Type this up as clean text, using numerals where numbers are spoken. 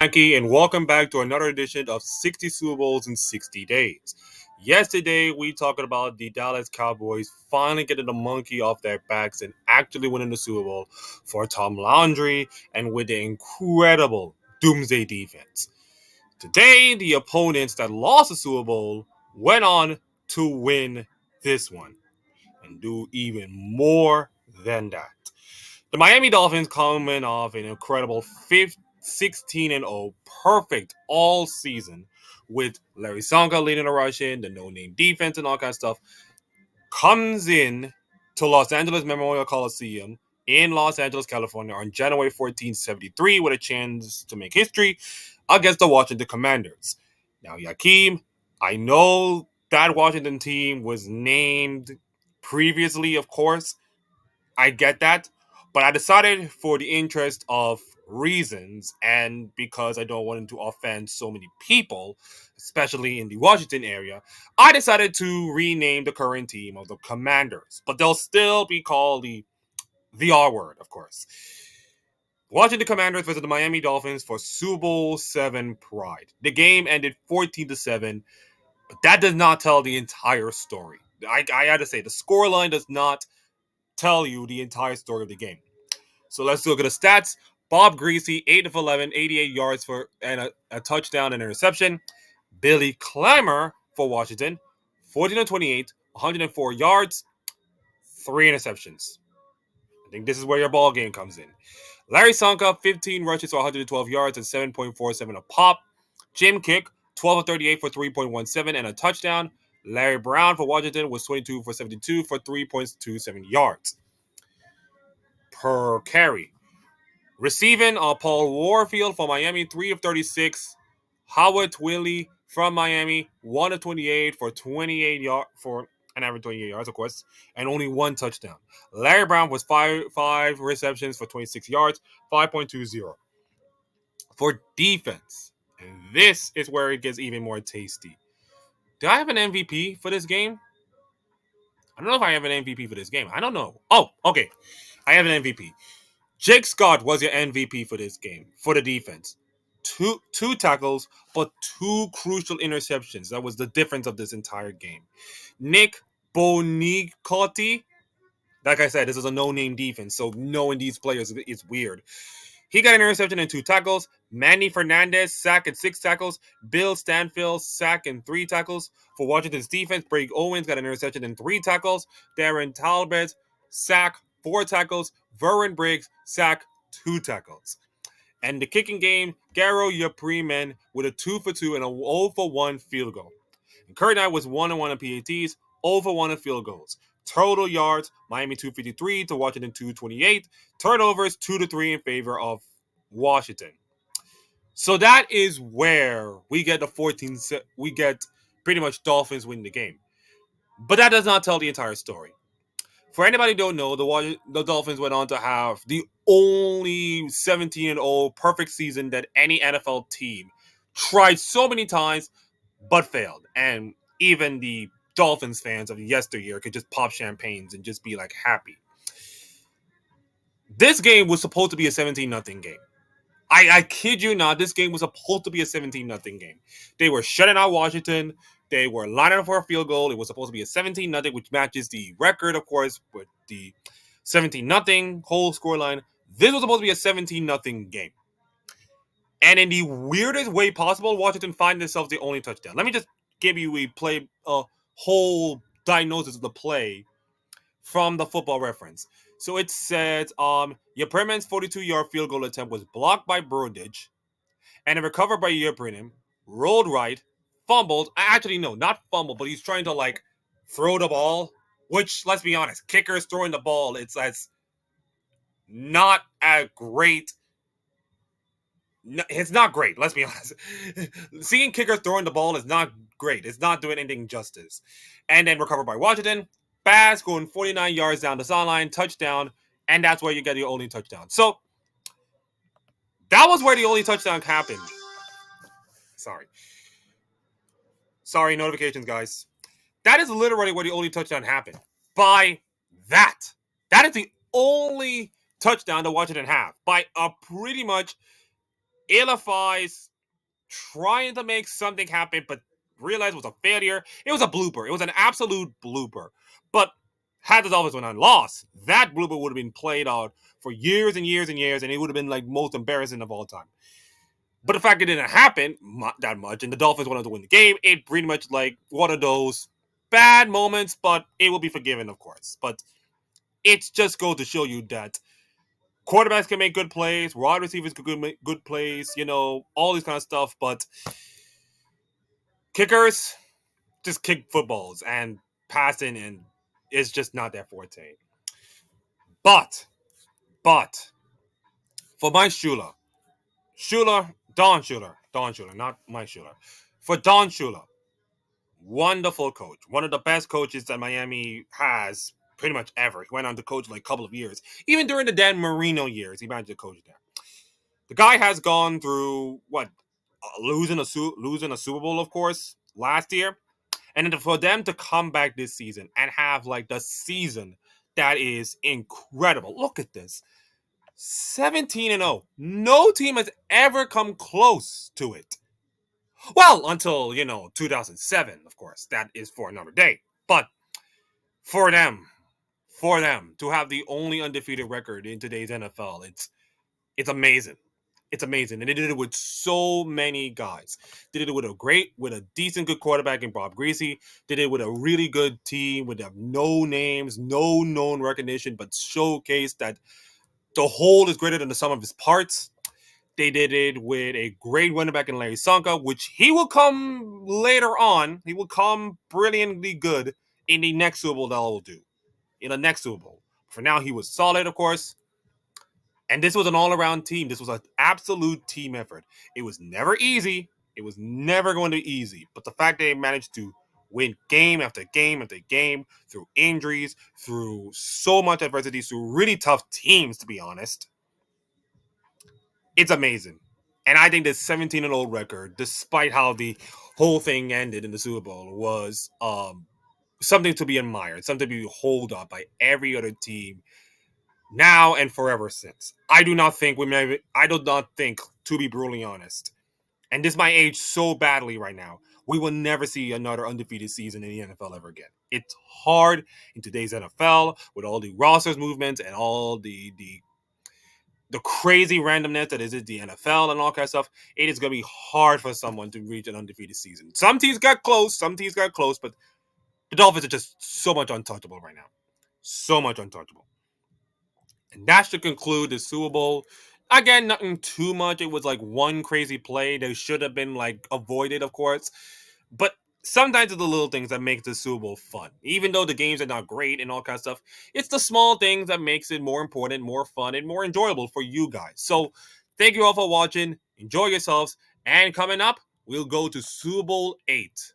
Yankee, and welcome back to another edition of 60 Super Bowls in 60 Days. Yesterday, we talked about the Dallas Cowboys finally getting the monkey off their backs and actually winning the Super Bowl for Tom Landry and with the incredible Doomsday defense. Today, the opponents that lost the Super Bowl went on to win this one and do even more than that. The Miami Dolphins coming off an incredible 16 and 0, perfect all season with Larry Sonka leading the rush in, the no-name defense and all kinds of stuff, comes in to Los Angeles Memorial Coliseum in Los Angeles, California on January 14, 73 with a chance to make history against the Washington Commanders. Now, Yakeem, I know that Washington team was named previously, of course, I get that, but I decided for the interest of reasons and because I don't want to offend so many people, especially in the Washington area, I decided to rename the current team of the Commanders. But they'll still be called the R word, of course. Washington Commanders versus the Miami Dolphins for Super Bowl 7 pride. The game ended 14-7, but that does not tell the entire story. I had to say, the scoreline does not tell you the entire story of the game. So let's look at the stats. Bob Greasy, 8 of 11, 88 yards for and a touchdown and interception. Billy Clemmer for Washington, 14 of 28, 104 yards, 3 interceptions. I think this is where your ball game comes in. Larry Sonka, 15 rushes for 112 yards and 7.47 a pop. Jim Kick, 12 of 38 for 3.17 and a touchdown. Larry Brown for Washington was 22 for 72 for 3.27 yards per carry. Receiving Paul Warfield for Miami, 3 of 36. Howard Twilley from Miami, 1 of 28 for 28 yards for an average 28 yards, of course, and only one touchdown. Larry Brown was five receptions for 26 yards, 5.20. For defense, and this is where it gets even more tasty. Do I have an MVP for this game? I don't know if I have an MVP for this game. I don't know. Oh, okay. I have an MVP. Jake Scott was your MVP for this game, for the defense. Two tackles, but two crucial interceptions. That was the difference of this entire game. Nick Bonicotti, like I said, this is a no-name defense, so knowing these players is weird. He got an interception and two tackles. Manny Fernandez, sack and six tackles. Bill Stanfield, sack and three tackles. For Washington's defense, Brig Owens got an interception and three tackles. Darren Talbot, sack, four tackles. Vernon Briggs, sack, two tackles. And the kicking game, Garo Yapriman with a 2 for 2 and a 0 for 1 field goal. And Kurt Knight was 1 on 1 on PATs, 0 for 1 on field goals. Total yards, Miami 253 to Washington 228. Turnovers 2-3 in favor of Washington. So that is where we get the 14. We get pretty much Dolphins win the game. But that does not tell the entire story. For anybody who don't know, the Dolphins went on to have the only 17-0 perfect season that any NFL team tried so many times but failed. And even the Dolphins fans of yesteryear could just pop champagnes and just be like happy. This game was supposed to be a 17-0 game. I kid you not, this game was supposed to be a 17-0 game. They were shutting out Washington. They were lining up for a field goal. It was supposed to be a 17-0, which matches the record, of course, with the 17-0 whole scoreline. This was supposed to be a 17-0 game. And in the weirdest way possible, Washington find themselves the only touchdown. Let me just give you a whole diagnosis of the play from the Football Reference. So it said, Yapriman's 42-yard field goal attempt was blocked by Brodich and then recovered by Yapriman, rolled right, fumbled. Actually, no, not fumbled, but he's trying to like throw the ball, which, let's be honest, kickers throwing the ball, it's not a great. It's not great, let's be honest. Seeing kickers throwing the ball is not great. It's not doing anything justice. And then recovered by Washington. Pass going 49 yards down the sideline, touchdown, and that's where you get your only touchdown. So that was where the only touchdown happened. Sorry, notifications, guys. That is literally where the only touchdown happened. By that. That is the only touchdown that Washington have. By a pretty much ill-advised, trying to make something happen, but realized it was a failure. It was a blooper. It was an absolute blooper. But had the Dolphins went on lost, that blooper would have been played out for years and years and years, and it would have been like most embarrassing of all time. But the fact it didn't happen that much, and the Dolphins wanted to win the game, it pretty much like one of those bad moments, but it will be forgiven, of course. But it's just goes to show you that quarterbacks can make good plays, wide receivers can make good plays, all this kind of stuff, but kickers just kick footballs and passing, and it's just not their forte. But for my Don Shula, not my Shula. For Don Shula, wonderful coach, one of the best coaches that Miami has pretty much ever. He went on to coach like a couple of years, even during the Dan Marino years. He managed to coach there. The guy has gone through losing a Super Bowl, of course, last year, and then for them to come back this season and have like the season that is incredible. Look at this. 17-0. No team has ever come close to it. Well, until, 2007, of course. That is for another day. But for them to have the only undefeated record in today's NFL, it's amazing. It's amazing. And they did it with so many guys. They did it with a decent good quarterback in Bob Greasy. They did it with a really good team with no names, no known recognition, but showcase that the whole is greater than the sum of his parts. They did it with a great running back in Larry Sonka, which he will come later on. He will come brilliantly good in the next Super Bowl that will do. In the next Super Bowl. For now, he was solid, of course. And this was an all-around team. This was an absolute team effort. It was never easy. It was never going to be easy. But the fact that they managed to win game after game after game through injuries, through so much adversity, through really tough teams, to be honest, it's amazing. And I think this 17-0 record, despite how the whole thing ended in the Super Bowl, was something to be admired, something to be held up by every other team now and forever since. I do not think, to be brutally honest, and this might age so badly right now, we will never see another undefeated season in the NFL ever again. It's hard in today's NFL with all the rosters movements and all the crazy randomness that is the NFL and all kind of stuff. It is going to be hard for someone to reach an undefeated season. Some teams got close, but the Dolphins are just so much untouchable right now. So much untouchable. And that should conclude the Super Bowl. Again, nothing too much. It was like one crazy play that should have been like avoided, of course. But sometimes it's the little things that make the Super Bowl fun. Even though the games are not great and all kinds of stuff, it's the small things that makes it more important, more fun, and more enjoyable for you guys. So thank you all for watching. Enjoy yourselves. And coming up, we'll go to Super Bowl 8.